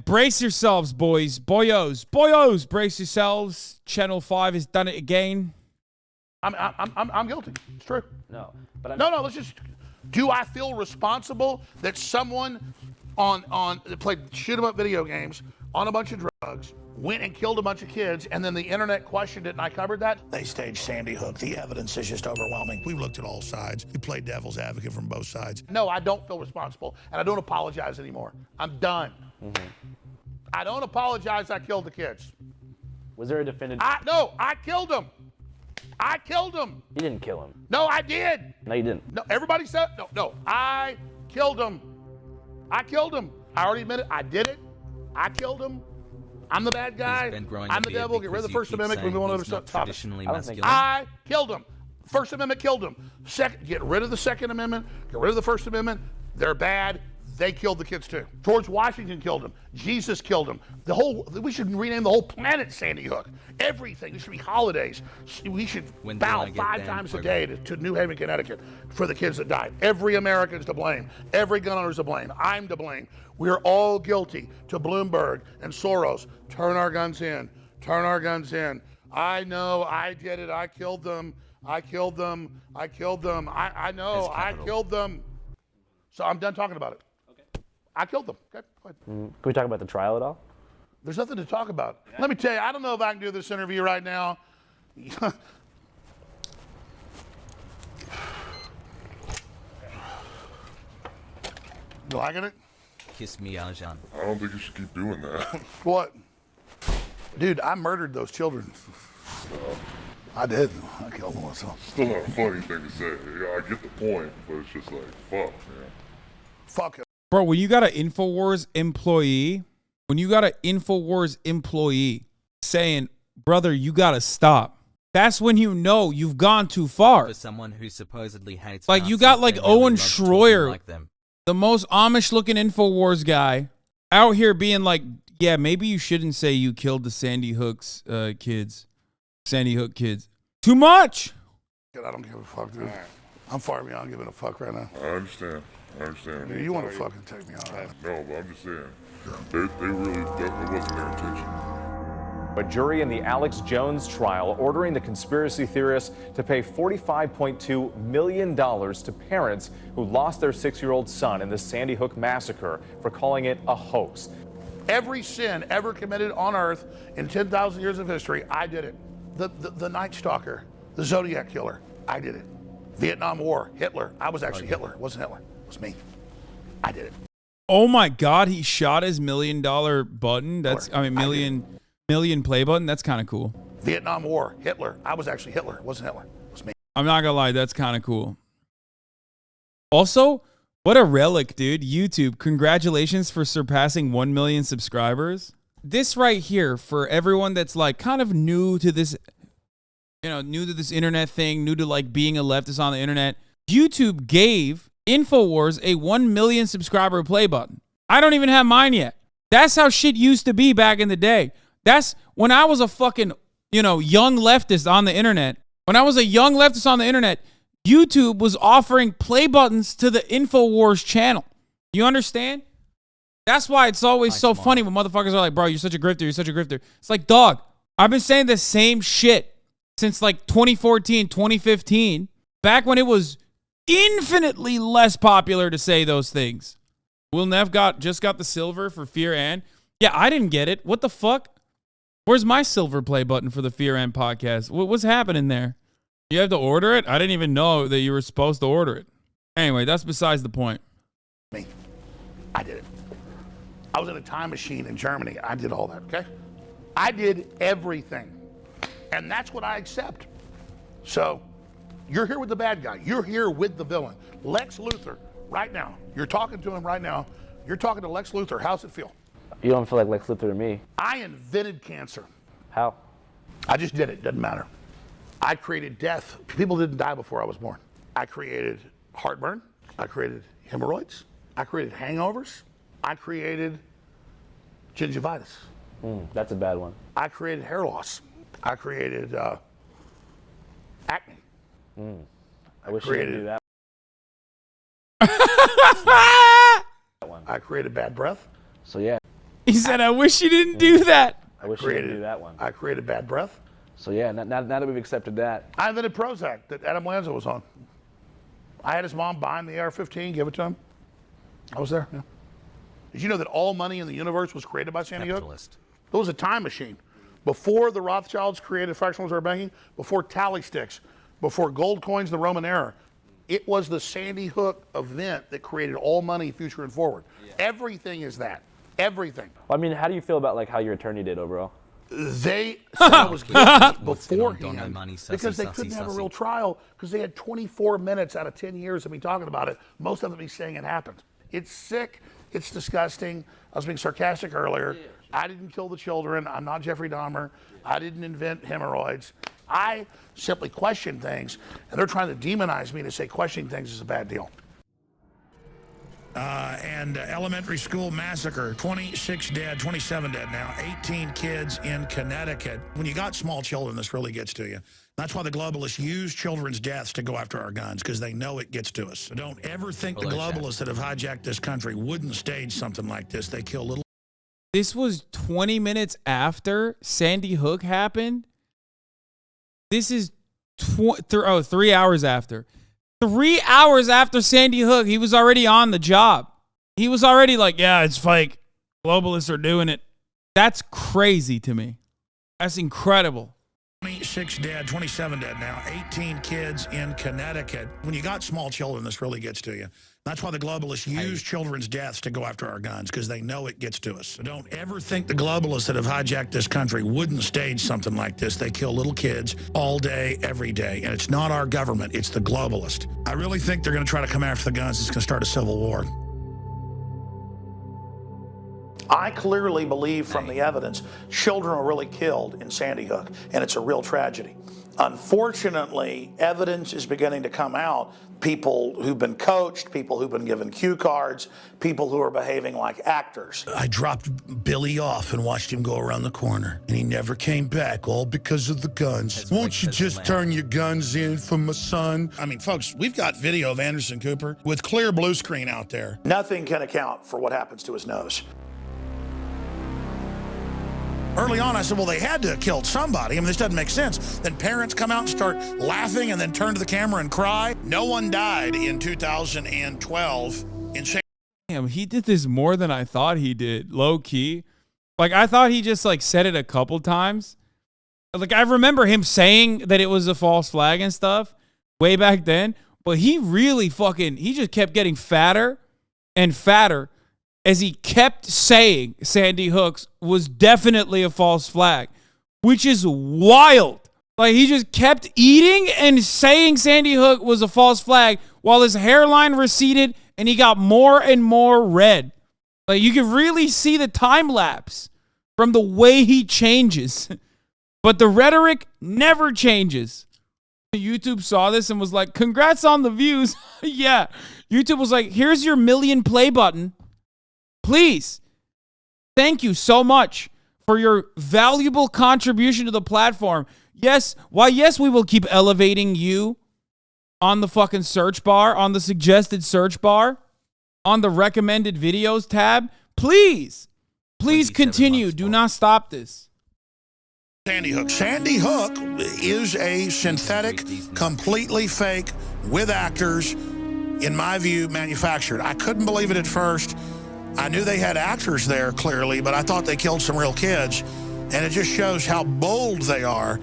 brace yourselves, boys. Boyos, brace yourselves. Channel 5 has done it again. I'm guilty. It's true. No, but No, let's just. Do I feel responsible that someone that played shoot 'em up video games on a bunch of drugs went and killed a bunch of kids, and then the internet questioned it, and I covered that? They staged Sandy Hook. The evidence is just overwhelming. We've looked at all sides. We played devil's advocate from both sides. No, I don't feel responsible, and I don't apologize anymore. I'm done. I don't apologize. I killed the kids. was there a definitive? No, I killed them. I killed him. You didn't kill him. No, I did. No, you didn't. No, everybody said, no, I killed him. I killed him. I already admitted I did it. I killed him. I'm the bad guy. I'm the devil. Get rid of the First Amendment. We move on to other topics. I killed him. First Amendment killed him. Second, get rid of the Second Amendment. Get rid of the First Amendment. They're bad. They killed the kids too. George Washington killed him. Jesus killed him. We should rename the whole planet Sandy Hook. Everything. There should be holidays. We should bow 5 times a day to New Haven, Connecticut for the kids that died. Every American's to blame. Every gun owner's to blame. I'm to blame. We're all guilty to Bloomberg and Soros. Turn our guns in. Turn our guns in. I know. I did it. I killed them. I killed them. I killed them. I know. I killed them. So I'm done talking about it. I killed them. Okay, go ahead. Can we talk about the trial at all? There's nothing to talk about. Yeah. Let me tell you, I don't know if I can do this interview right now. You liking it? Kiss me, Aljan. I don't think you should keep doing that. What? Dude, I murdered those children. I did. I killed them myself. Still not a funny thing to say. Yeah, I get the point, but it's just like, fuck, man. Fuck it. Bro, when you got an InfoWars employee, saying, brother, you got to stop, that's when you know you've gone too far. For someone who supposedly hates like, Nazis, you got like Owen Schroyer, like them. the most Amish-looking InfoWars guy, out here being like, yeah, maybe you shouldn't say you killed the Sandy Hook kids. Too much. I don't give a fuck, dude. I'm far beyond giving a fuck right now. I understand. You want to fucking take me out. No, but I'm just saying, they really, that wasn't their intention. A jury in the Alex Jones trial ordering the conspiracy theorists to pay $45.2 million to parents who lost their 6-year-old son in the Sandy Hook massacre for calling it a hoax. Every sin ever committed on earth in 10,000 years of history, I did it. The Night Stalker, the Zodiac Killer, I did it. Vietnam War, Hitler, I was actually Hitler, it wasn't Hitler. It was me. I did it. Oh my God, he shot his $1 million button. Million play button. That's kind of cool. Vietnam War, Hitler. I was actually Hitler. It wasn't Hitler. It was me. I'm not gonna lie, that's kind of cool. Also, what a relic, dude. YouTube, congratulations for surpassing 1 million subscribers. This right here, for everyone that's like kind of new to this, new to this internet thing, new to like being a leftist on the internet, YouTube gave InfoWars a 1 million subscriber play button. I don't even have mine yet. That's how shit used to be back in the day. That's when I was a fucking, young leftist on the internet. When I was a young leftist on the internet, YouTube was offering play buttons to the InfoWars channel. You understand? That's why it's always so funny when motherfuckers are like, bro, you're such a grifter, you're such a grifter. It's like, dog, I've been saying the same shit since like 2014, 2015, back when it was infinitely less popular to say those things. Will Neff just got the silver for Fear and. Yeah, I didn't get it. What the fuck? Where's my silver play button for the Fear and podcast? What's happening there? You have to order it? I didn't even know that you were supposed to order it. Anyway, that's besides the point. Me. I did it. I was in a time machine in Germany. I did all that, okay? I did everything. And that's what I accept. So, you're here with the bad guy. You're here with the villain. Lex Luthor, right now. You're talking to him right now. You're talking to Lex Luthor. How's it feel? You don't feel like Lex Luthor to me. I invented cancer. How? I just did it. Doesn't matter. I created death. People didn't die before I was born. I created heartburn. I created hemorrhoids. I created hangovers. I created gingivitis. That's a bad one. I created hair loss. I created acne. I wish you could do that. I created bad breath. So yeah. He said, I wish you didn't do that. I wish you didn't do that one. I created bad breath. So yeah, now that we've accepted that. I invented Prozac that Adam Lanza was on. I had his mom buy him the AR-15, give it to him. I was there. Yeah. Did you know that all money in the universe was created by Sandy Hook? It was a time machine. Before the Rothschilds created fractional reserve banking, before tally sticks, before gold coins, the Roman era, it was the Sandy Hook event that created all money, future and forward. Yeah. Everything is that. Everything. Well, I mean, how do you feel about like how your attorney did overall? They said I was guilty beforehand because they couldn't have a real trial because they had 24 minutes out of 10 years of me talking about it, most of it me saying it happened. It's sick. It's disgusting. I was being sarcastic earlier. I didn't kill the children. I'm not Jeffrey Dahmer. I didn't invent hemorrhoids. I simply question things, and they're trying to demonize me to say questioning things is a bad deal. And elementary school massacre, 26 dead, 27 dead now, 18 kids in Connecticut. When you got small children, this really gets to you. That's why the globalists use children's deaths to go after our guns, because they know it gets to us. So don't ever think the globalists that have hijacked this country wouldn't stage something like this. They kill little. This was 20 minutes after Sandy Hook happened. This is 3 hours after. 3 hours after Sandy Hook, he was already on the job. He was already like, yeah, it's fake. Globalists are doing it. That's crazy to me. That's incredible. 26 dead, 27 dead now, 18 kids in Connecticut. When you got small children, this really gets to you. That's why the globalists use children's deaths to go after our guns, because they know it gets to us. So don't ever think the globalists that have hijacked this country wouldn't stage something like this. They kill little kids all day, every day. And it's not our government, it's the globalist. I really think they're going to try to come after the guns. It's going to start a civil war. I clearly believe from the evidence, children were really killed in Sandy Hook, and it's a real tragedy. Unfortunately, evidence is beginning to come out. People who've been coached, people who've been given cue cards, people who are behaving like actors. I dropped Billy off and watched him go around the corner, and he never came back, all because of the guns. Won't you just turn your guns in for my son? I mean, folks, we've got video of Anderson Cooper with clear blue screen out there. Nothing can account for what happens to his nose. Early on, I said, well, they had to have killed somebody. I mean, this doesn't make sense. Then parents come out and start laughing and then turn to the camera and cry. No one died in 2012 in San. Damn, he did this more than I thought he did, low key. Like, I thought he just, like, said it a couple times. Like, I remember him saying that it was a false flag and stuff way back then. But he really he just kept getting fatter and fatter as he kept saying Sandy Hook was definitely a false flag, which is wild. Like, he just kept eating and saying Sandy Hook was a false flag while his hairline receded and he got more and more red. Like, you can really see the time lapse from the way he changes. But the rhetoric never changes. YouTube saw this and was like, congrats on the views. Yeah. YouTube was like, here's your million play button. Please, thank you so much for your valuable contribution to the platform. Yes, we will keep elevating you on the fucking search bar, on the suggested search bar, on the recommended videos tab. Please continue. Do not stop this. Sandy Hook. Sandy Hook is a synthetic, completely fake, with actors, in my view, manufactured. I couldn't believe it at first. I knew they had actors there, clearly, but I thought they killed some real kids. And it just shows how bold they are.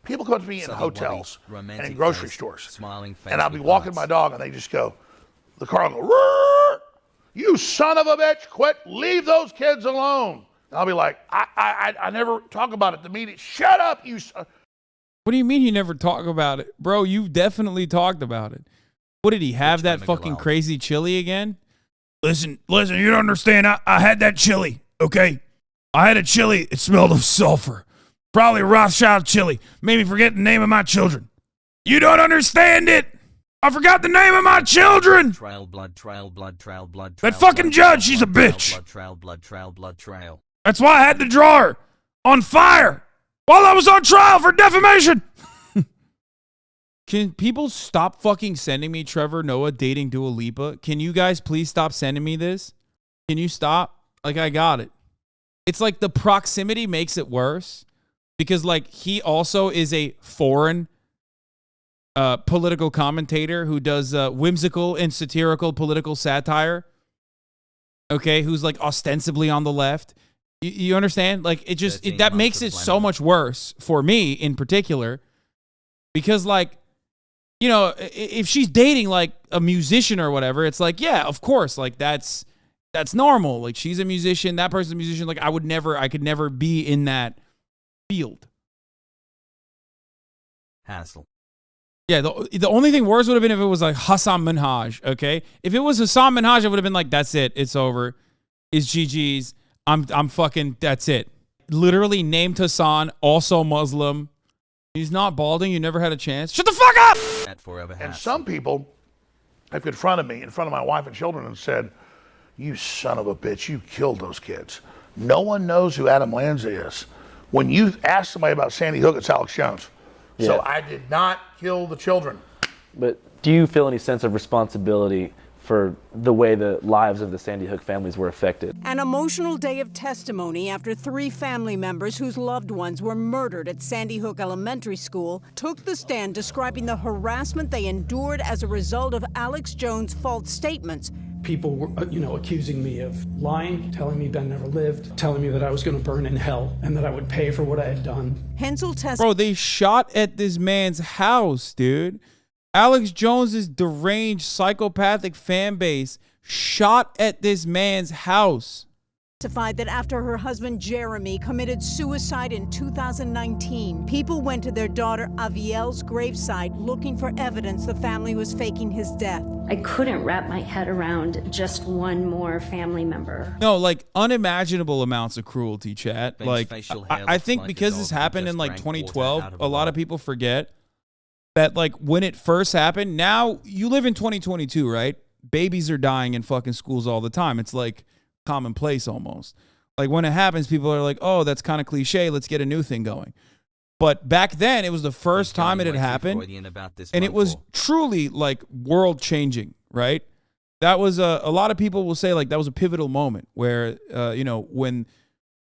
People come to me in hotels and in grocery stores. And I'll be walking my dog, and they just go, the car will go, "Roar! You son of a bitch, quit, leave those kids alone." And I'll be like, I never talk about it. The media, shut up, you son. What do you mean you never talk about it? Bro, you definitely talked about it. What did he have, that fucking crazy chili again? Listen, you don't understand. I had that chili, okay? I had a chili. It smelled of sulfur. Probably Rothschild chili. Made me forget the name of my children. You don't understand it. I forgot the name of my children. Trial blood. That fucking judge, she's a bitch. Trial. That's why I had the drawer on fire while I was on trial for defamation. Can people stop fucking sending me Trevor Noah dating Dua Lipa? Can you guys please stop sending me this? Can you stop? Like, I got it. It's like the proximity makes it worse because, like, he also is a foreign political commentator who does whimsical and satirical political satire. Okay, who's like ostensibly on the left. You understand? Like, it just that makes it so much worse for me in particular because, like, you know, if she's dating like a musician or whatever, it's like, yeah, of course, like that's normal. Like, she's a musician, that person's a musician. Like, I could never be in that field. Hassle. Yeah, the only thing worse would have been if it was like Hasan Minhaj, okay? If it was Hasan Minhaj, I would have been like, that's it. It's over. It's GG's. I'm fucking, that's it. Literally named Hasan, also Muslim. He's not balding. You never had a chance. Shut the fuck up! And some people have confronted me in front of my wife and children and said, you son of a bitch, you killed those kids. No one knows who Adam Lanza is. When you ask somebody about Sandy Hook, it's Alex Jones. Yeah. So I did not kill the children. But do you feel any sense of responsibility for the way the lives of the Sandy Hook families were affected? An emotional day of testimony after 3 family members whose loved ones were murdered at Sandy Hook Elementary School took the stand describing the harassment they endured as a result of Alex Jones' false statements. People were, accusing me of lying, telling me Ben never lived, telling me that I was going to burn in hell and that I would pay for what I had done. Hensel Bro, they shot at this man's house, dude. Alex Jones's deranged psychopathic fan base shot at this man's house. Testified that after her husband Jeremy committed suicide in 2019, people went to their daughter Aviel's gravesite looking for evidence the family was faking his death. I couldn't wrap my head around just one more family member. No, like unimaginable amounts of cruelty, chat. Like, I think because this happened in like 2012, a lot of people forget that, like, when it first happened. Now you live in 2022, right? Babies are dying in fucking schools all the time. It's like commonplace almost. Like, when it happens, people are like, oh, that's kind of cliche, let's get a new thing going. But back then, it was the first time it had happened, and it was truly like world changing, right? That was a lot of people will say like that was a pivotal moment where when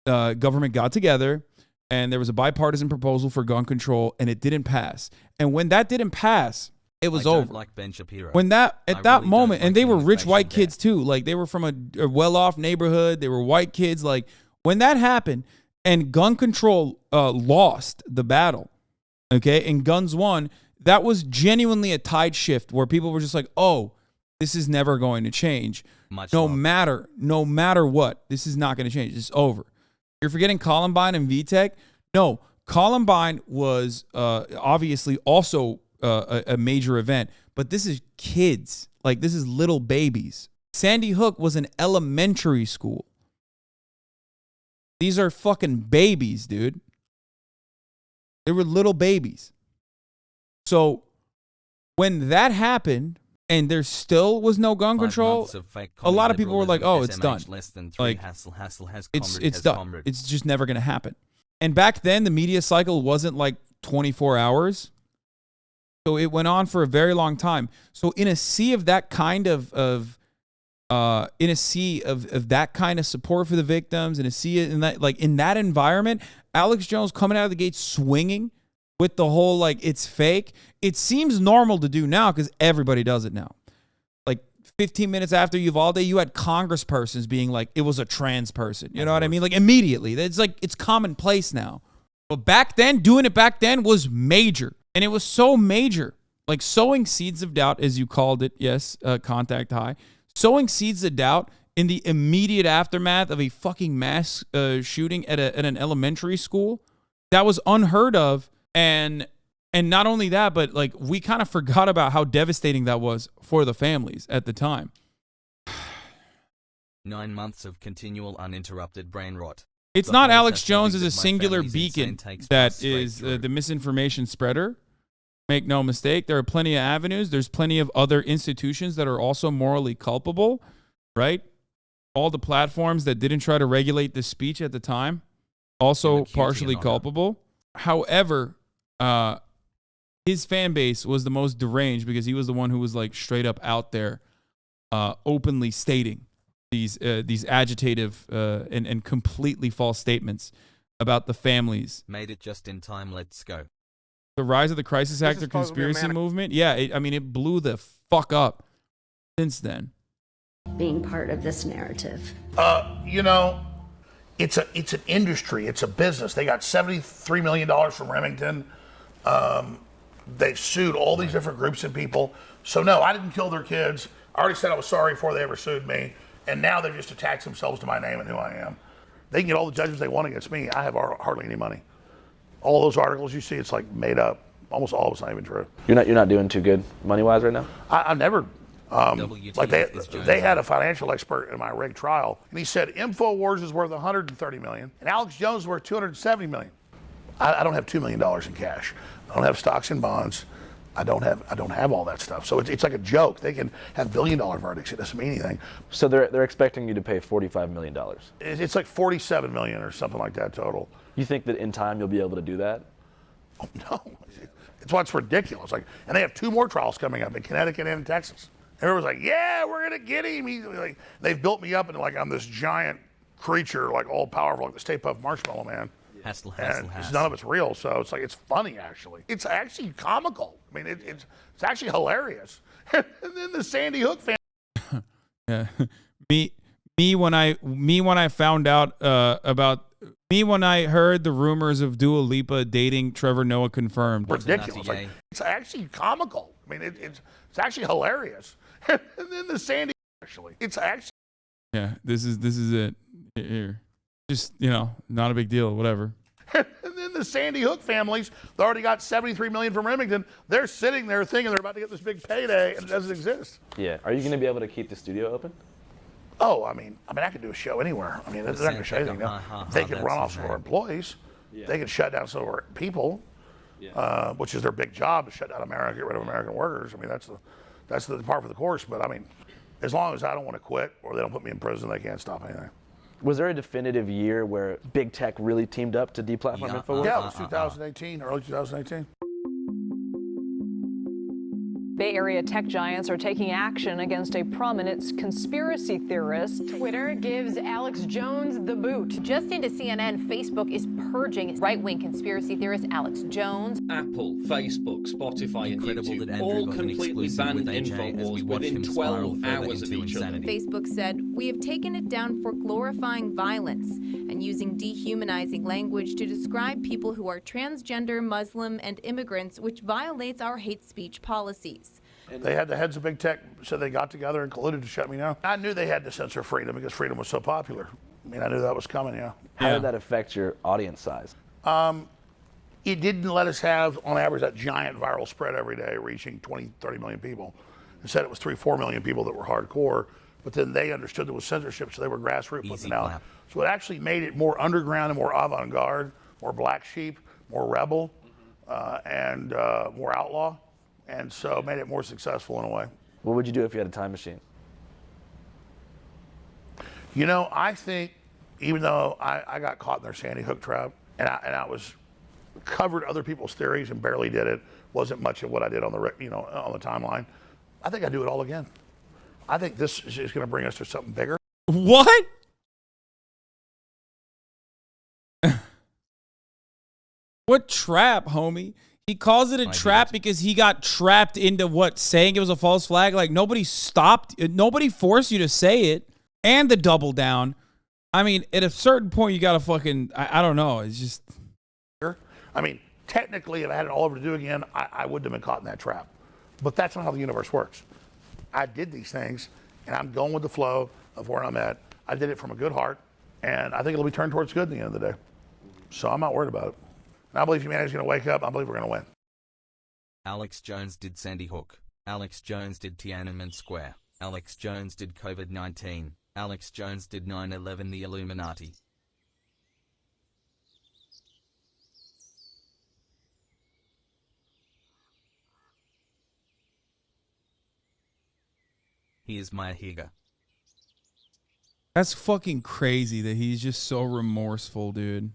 government got together and there was a bipartisan proposal for gun control and it didn't pass. And when that didn't pass, it was over. Like Ben Shapiro. When that at that moment, and they were rich white kids too, like they were from a well-off neighborhood. They were white kids. Like, when that happened and gun control lost the battle, okay, and guns won, that was genuinely a tide shift where people were just like, oh, this is never going to change. No matter what, this is not going to change. It's over. You're forgetting Columbine and VTech? No, Columbine was obviously also a major event, but this is kids. Like, this is little babies. Sandy Hook was an elementary school. These are fucking babies, dude. They were little babies. So when that happened and there still was no gun control, a lot of people were like, oh, it's done. Like, it's done. It's just never going to happen. And back then, the media cycle wasn't like 24 hours. So it went on for a very long time. So in a sea of that kind of that kind of support for the victims, in a sea in that, like, in that environment, Alex Jones coming out of the gate swinging with the whole, like, it's fake. It seems normal to do now because everybody does it now. Like, 15 minutes after Uvalde, you had congresspersons being like, it was a trans person. You know what I mean? Like, immediately. It's like, it's commonplace now. But back then, doing it back then was major. And it was so major. Like, sowing seeds of doubt, as you called it. Yes, contact high. Sowing seeds of doubt in the immediate aftermath of a fucking mass shooting at an elementary school. That was unheard of. And not only that, but, like, we kind of forgot about how devastating that was for the families at the time. 9 months of continual uninterrupted brain rot. It's not Alex Jones as a singular beacon that is the misinformation spreader. Make no mistake. There are plenty of avenues. There's plenty of other institutions that are also morally culpable, right? All the platforms that didn't try to regulate the speech at the time, also partially culpable. However, his fan base was the most deranged because he was the one who was like straight up out there, openly stating these agitative and completely false statements about the families. Made it just in time. Let's go. The rise of the crisis actor conspiracy movement. Yeah, I mean, it blew the fuck up since then. Being part of this narrative. You know, it's an industry. It's a business. They got $73 million from Remington. They've sued all these different groups and people. So no, I didn't kill their kids. I already said I was sorry before they ever sued me. And now they've just attached themselves to my name and who I am. They can get all the judgments they want against me. I have hardly any money. All those articles you see, it's like made up. Almost all of it's not even true. You're not doing too good money-wise right now? I never, like they had a financial expert in my rig trial, and he said InfoWars is worth $130 million, and Alex Jones is worth $270 million. I don't have $2 million in cash. I don't have stocks and bonds. I don't have all that stuff. So it's like a joke. They can have $1 billion verdicts. It doesn't mean anything. So they're expecting you to pay $45 million. It's like $47 million or something like that total. You think that in time you'll be able to do that? Oh, no. It's what's ridiculous. Like, and they have 2 more trials coming up in Connecticut and in Texas. Everyone's like, yeah, we're gonna get him. Like, they've built me up into like I'm this giant creature, like all powerful, like the Stay Puft Marshmallow Man. And none of it's real, so it's like it's funny actually. It's actually comical. I mean, it's actually hilarious. And then the Sandy Hook family. Yeah, me when I found out about. Me when I heard the rumors of Dua Lipa dating Trevor Noah confirmed. Ridiculous. Like, it's actually comical. I mean, it's actually hilarious. And then the Sandy actually. It's actually. Yeah, this is it. Here, just not a big deal. Whatever. And then the Sandy Hook families, they already got $73 million from Remington. They're sitting there thinking they're about to get this big payday, and it doesn't exist. Yeah. Are you going to be able to keep the studio open? Oh, I mean, I could do a show anywhere. I mean, they're not going to show anything. They can run off some of our employees. Yeah. They can shut down some of our people, which is their big job, to shut down America, get rid of American workers. I mean, that's the part for the course. But I mean, as long as I don't want to quit or they don't put me in prison, they can't stop anything. Was there a definitive year where big tech really teamed up to deplatform InfoWars? Yeah, it was 2018, early 2018. Bay Area tech giants are taking action against a prominent conspiracy theorist. Twitter gives Alex Jones the boot. Just into CNN, Facebook is purging right-wing conspiracy theorist Alex Jones. Apple, Facebook, Spotify, and YouTube all completely banned InfoWars within 12 hours of each other. Facebook said, "We have taken it down for glorifying violence and using dehumanizing language to describe people who are transgender, Muslim, and immigrants, which violates our hate speech policies." They had the heads of big tech, so they got together and colluded to shut me down. I knew they had to censor freedom because freedom was so popular. I mean, I knew that was coming, yeah. How did that affect your audience size? It didn't let us have, on average, that giant viral spread every day, reaching 20, 30 million people. Instead, it was 3, 4 million people that were hardcore, but then they understood there was censorship, so they were grassroots putting it out. So it actually made it more underground and more avant-garde, more black sheep, more rebel, and more outlaw. And so made it more successful in a way. What would you do if you had a time machine? You know, I think even though I got caught in their Sandy Hook trap and I was covered other people's theories and barely did it, wasn't much of what I did on the on the timeline. I think I'd do it all again. I think this is going to bring us to something bigger. What? What trap, homie? He calls it a trap because he got trapped into saying it was a false flag. Like nobody forced you to say it, and the double down. I mean, at a certain point, you got to fucking, I don't know. It's just. I mean, technically, if I had it all over to do again, I wouldn't have been caught in that trap. But that's not how the universe works. I did these things, and I'm going with the flow of where I'm at. I did it from a good heart, and I think it'll be turned towards good at the end of the day. So I'm not worried about it. And I believe humanity's going to wake up. I believe we're going to win. Alex Jones did Sandy Hook. Alex Jones did Tiananmen Square. Alex Jones did COVID-19. Alex Jones did 9/11, the Illuminati. He is my Higa. That's fucking crazy that he's just so remorseful, dude.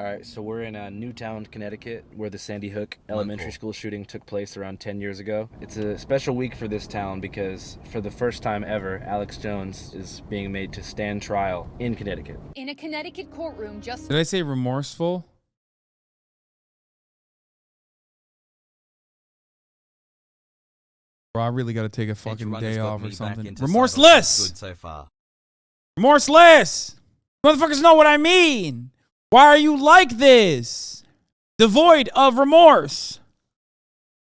All right, so we're in Newtown, Connecticut, where the Sandy Hook elementary school shooting took place around 10 years ago. It's a special week for this town because for the first time ever, Alex Jones is being made to stand trial in Connecticut. In a Connecticut courtroom just... Did I say remorseful? Bro, I really got to take a fucking day off or something. Remorseless! Good so far. Remorseless! Motherfuckers know what I mean! Why are you like this? Devoid of remorse.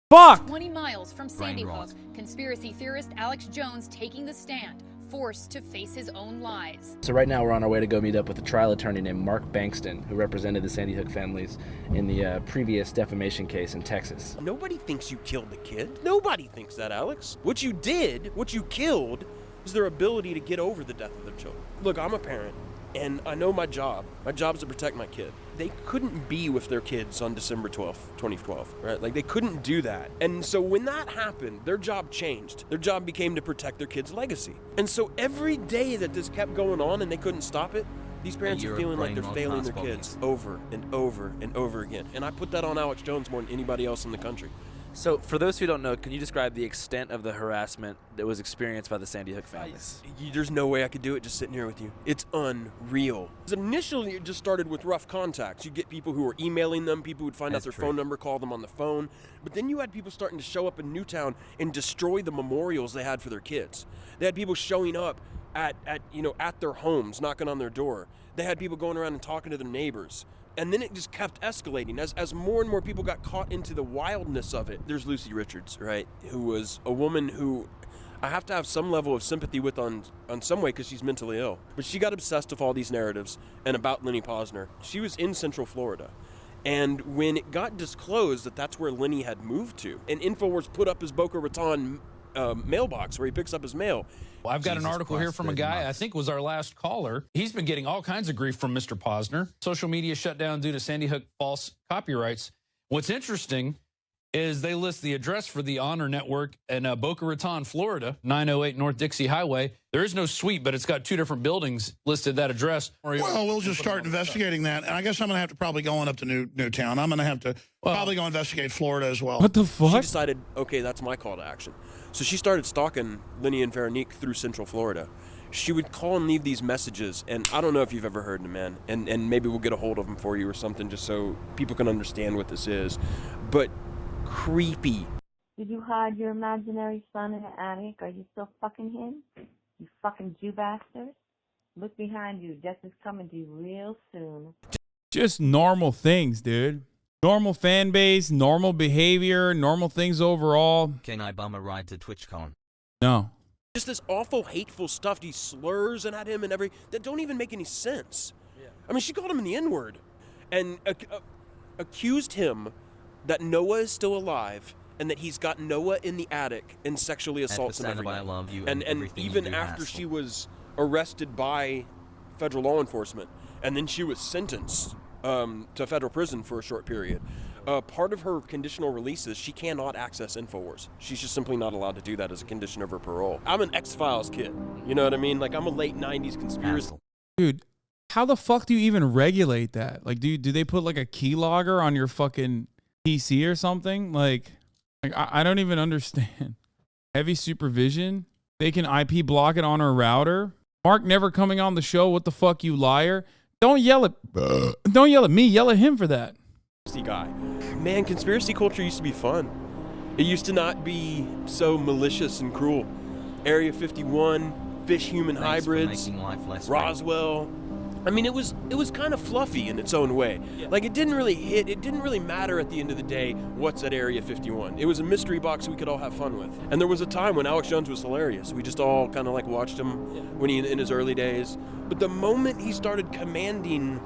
Fuck! 20 miles from Sandy Hook, conspiracy theorist Alex Jones taking the stand, forced to face his own lies. So right now we're on our way to go meet up with a trial attorney named Mark Bankston, who represented the Sandy Hook families in the previous defamation case in Texas. Nobody thinks you killed the kid. Nobody thinks that, Alex. What you did, what you killed, is their ability to get over the death of their children. Look, I'm a parent. And I know my job. My job is to protect my kid. They couldn't be with their kids on December 12th, 2012, right? Like, they couldn't do that. And so when that happened, their job changed. Their job became to protect their kid's legacy. And so every day that this kept going on and they couldn't stop it, these parents are feeling like they're failing their kids over and over and over again. And I put that on Alex Jones more than anybody else in the country. So, for those who don't know, can you describe the extent of the harassment that was experienced by the Sandy Hook families? There's no way I could do it just sitting here with you. It's unreal. Initially, it just started with rough contacts. You get people who were emailing them, people would find out their phone number, call them on the phone. But then you had people starting to show up in Newtown and destroy the memorials they had for their kids. They had people showing up at their homes, knocking on their door. They had people going around and talking to their neighbors. And then it just kept escalating as more and more people got caught into the wildness of it. There's Lucy Richards, right, who was a woman who I have to have some level of sympathy with on some way because she's mentally ill. But she got obsessed with all these narratives and about Lenny Posner. She was in Central Florida. And when it got disclosed that that's where Lenny had moved to, and InfoWars put up his Boca Raton mailbox where he picks up his mail. Well, I've got an article here from a guy, I think was our last caller. He's been getting all kinds of grief from Mr. Posner. Social media shut down due to Sandy Hook false copyrights. What's interesting is they list the address for the Honor Network in Boca Raton, Florida, 908 North Dixie Highway. There is no suite, but it's got 2 different buildings listed that address. Well, we'll just start investigating that. And I guess I'm going to have to probably go on up to Newtown. I'm going to have to probably go investigate Florida as well. What the fuck? She decided, okay, that's my call to action. So she started stalking Lenny and Veronique through Central Florida. She would call and leave these messages, and I don't know if you've ever heard them, man, and maybe we'll get a hold of them for you or something just so people can understand what this is. But creepy. Did you hide your imaginary son in the attic? Are you still fucking him? You fucking Jew bastard. Look behind you. Death is coming to you real soon. Just normal things, dude. Normal fan base, normal behavior, normal things overall. Can I bum a ride to TwitchCon? No. Just this awful, hateful stuff, these slurs and at him and that don't even make any sense. Yeah. I mean, she called him in the N-word and accused him that Noah is still alive and that he's got Noah in the attic and sexually assaults him every night. I love you and even after she was arrested by federal law enforcement and then she was sentenced to federal prison for a short period. Part of her conditional release is she cannot access InfoWars. She's just simply not allowed to do that as a condition of her parole. I'm an X-Files kid. You know what I mean? Like, I'm a late 90s conspiracy. Dude, how the fuck do you even regulate that? Like, do they put like a keylogger on your fucking PC or something? Like I don't even understand. Heavy supervision? They can IP block it on her router? Mark never coming on the show. What the fuck, you liar? Don't yell at me. Yell at him for that. Guy. Man, conspiracy culture used to be fun. It used to not be so malicious and cruel. Area 51, fish-human hybrids, Roswell. I mean, it was kind of fluffy in its own way. Yeah. Like, it didn't really matter at the end of the day what's at Area 51. It was a mystery box we could all have fun with. And there was a time when Alex Jones was hilarious. We just all kind of like watched him when he in his early days. But the moment he started commanding...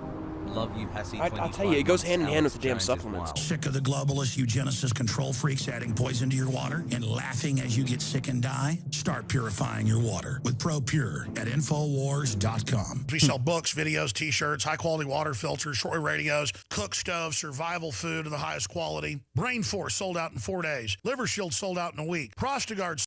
Love you, Passy. I'll tell you, it goes hand in hand with the damn supplements. Sick of the globalist eugenicist control freaks adding poison to your water and laughing as you get sick and die? Start purifying your water with ProPure at Infowars.com. We sell books, videos, t-shirts, high-quality water filters, shortwave radios, cook stoves, survival food of the highest quality. Brain Force sold out in 4 days. Liver Shield sold out in a week. Prostagard.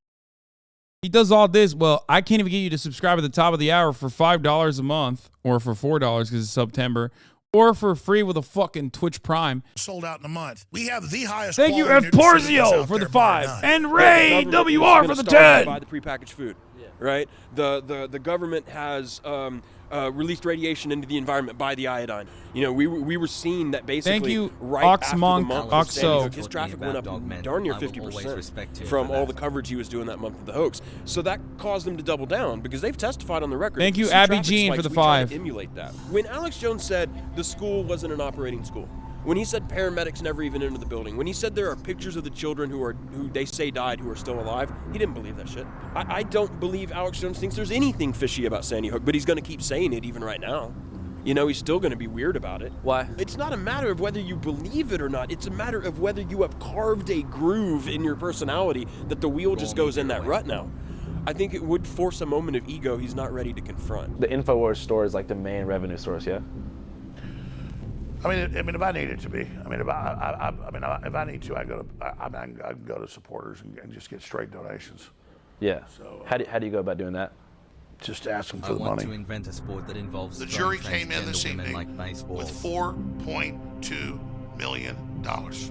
He does all this. Well, I can't even get you to subscribe at the top of the hour for $5 a month or for $4 because it's September, or for free with a fucking Twitch Prime. Sold out in a month. We have the highest. Thank you, quality F. nutraceuticals Porzio, out for the there, bar 5. none. And Ray WR for the 10. Buy the prepackaged food, right? The government has released radiation into the environment by the iodine. You know, we were seeing that basically. Thank you, right after the month of Sandy Hook, his traffic went up darn near 50% from all the coverage he was doing that month of the hoax. So that caused them to double down because they've testified on the record. Thank you, See Abby traffic Jean, spikes, for the we try to 5. Emulate that. When Alex Jones said the school wasn't an operating school, when he said paramedics never even entered the building, when he said there are pictures of the children who they say died who are still alive, he didn't believe that shit. I don't believe Alex Jones thinks there's anything fishy about Sandy Hook, but he's going to keep saying it even right now. You know, he's still going to be weird about it. Why? It's not a matter of whether you believe it or not. It's a matter of whether you have carved a groove in your personality that the wheel just goes in that rut now. I think it would force a moment of ego he's not ready to confront. The InfoWars store is like the main revenue source, yeah? I mean, if I need it to be. I mean, if I need to, I can go to supporters and just get straight donations. Yeah. So how do you go about doing that? Just ask them for I the want money. to invent a sport that involves The strong jury came in this transgender women evening like baseball. with $4.2 million.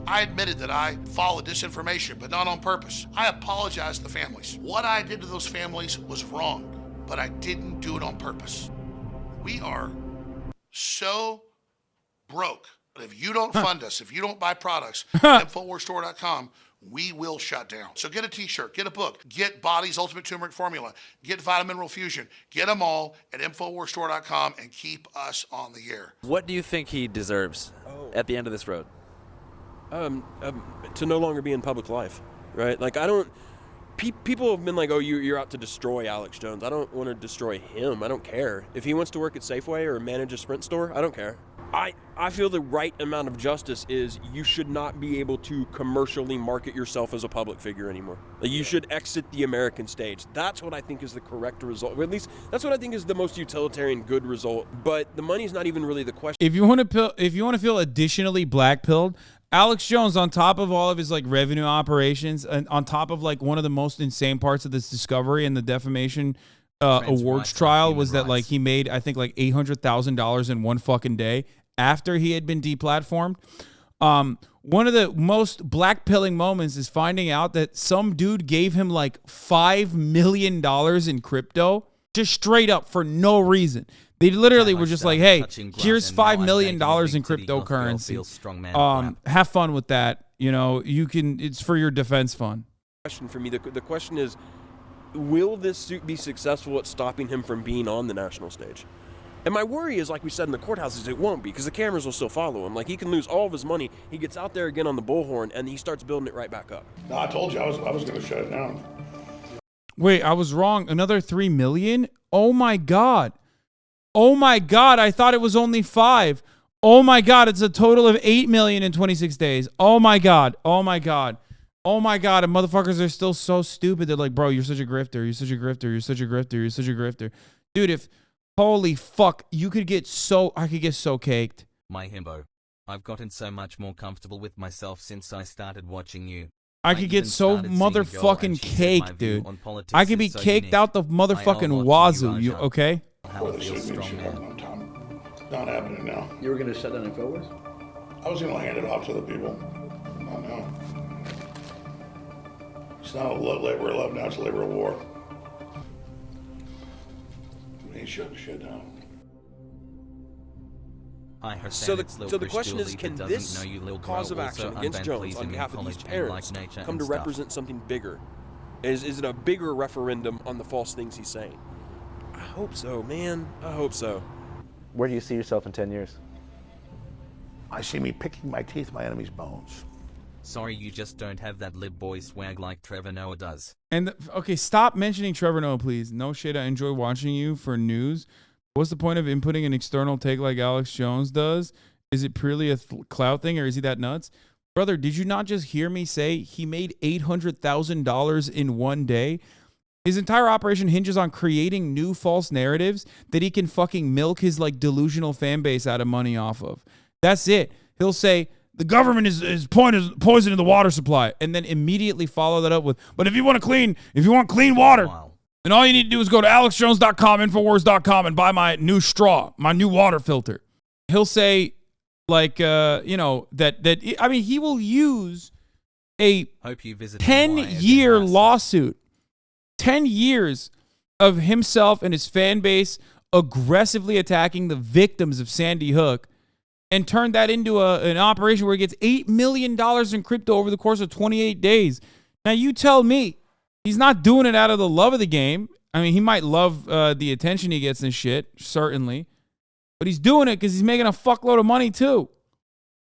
I admitted that I followed disinformation, but not on purpose. I apologize to the families. What I did to those families was wrong, but I didn't do it on purpose. We are so broke. But if you don't fund us, if you don't buy products, InfoWarsStore.com, we will shut down. So get a t-shirt, get a book, get Body's Ultimate Turmeric Formula, get Vitamin Mineral Fusion, get them all at InfoWarsStore.com and keep us on the air. What do you think he deserves at the end of this road? To no longer be in public life, right? Like, I don't... People have been like, oh, you're out to destroy Alex Jones. I don't want to destroy him. I don't care. If he wants to work at Safeway or manage a Sprint store, I don't care. I feel the right amount of justice is you should not be able to commercially market yourself as a public figure anymore. Like, you should exit the American stage. That's what I think is the correct result. Or at least that's what I think is the most utilitarian good result. But the money's not even really the question. If you want to feel additionally black-pilled, Alex Jones, on top of all of his like revenue operations, and on top of like one of the most insane parts of this discovery and the defamation awards trial was that like he made, I think, like $800,000 in one fucking day after he had been deplatformed. One of the most black-pilling moments is finding out that some dude gave him like $5 million in crypto, just straight up for no reason. They literally were just like, hey, here's $5 million in cryptocurrency. Have fun with that. You know, you can, it's for your defense fund. Question for me, the question is, will this suit be successful at stopping him from being on the national stage? And my worry is, like we said in the courthouses, it won't be, because the cameras will still follow him. Like, he can lose all of his money. He gets out there again on the bullhorn, and he starts building it right back up. No, I told you I was going to shut it down. Wait, I was wrong. Another 3 million? Oh my God. Oh my God. I thought it was only 5. Oh my God. It's a total of 8 million in 26 days. Oh my God. Oh my God. Oh my God. And motherfuckers are still so stupid. They're like, bro, you're such a grifter. You're such a grifter. You're such a grifter. You're such a grifter. Dude, holy fuck, I could get so caked. My himbo. I've gotten so much more comfortable with myself since I started watching you. I could get so motherfucking caked, dude. I could be so caked unique. out the motherfucking wazoo. You okay? Not happening now. You were going to shut down InfoWars? I was going to hand it off to the people. Not now. It's not a labor of love now, it's a labor of war. We ain't shut shit down. So the question is, can this cause of action against Jones on behalf of these parents come to represent something bigger? Is it a bigger referendum on the false things he's saying? I hope so, man. I hope so. Where do you see yourself in 10 years? I see me picking my teeth, my enemy's bones. Sorry, you just don't have that lib boy swag like Trevor Noah does. And okay, stop mentioning Trevor Noah, please. No shit, I enjoy watching you for news. What's the point of inputting an external take like Alex Jones does? Is it purely a clout thing, or is he that nuts? Brother, did you not just hear me say he made $800,000 in one day? His entire operation hinges on creating new false narratives that he can fucking milk his like delusional fan base out of money off of. That's it. He'll say, the government is poisoning the water supply, and then immediately follow that up with, but if you want clean water, then all you need to do is go to alexjones.com, infowars.com, and buy my new straw, my new water filter. he'll say like, you know, I mean, he will use a 10-year lawsuit, 10 years of himself and his fan base aggressively attacking the victims of Sandy Hook, and turn that into an operation where he gets $8 million in crypto over the course of 28 days. Now, you tell me, he's not doing it out of the love of the game. I mean, he might love the attention he gets and shit, certainly. But he's doing it because he's making a fuckload of money, too.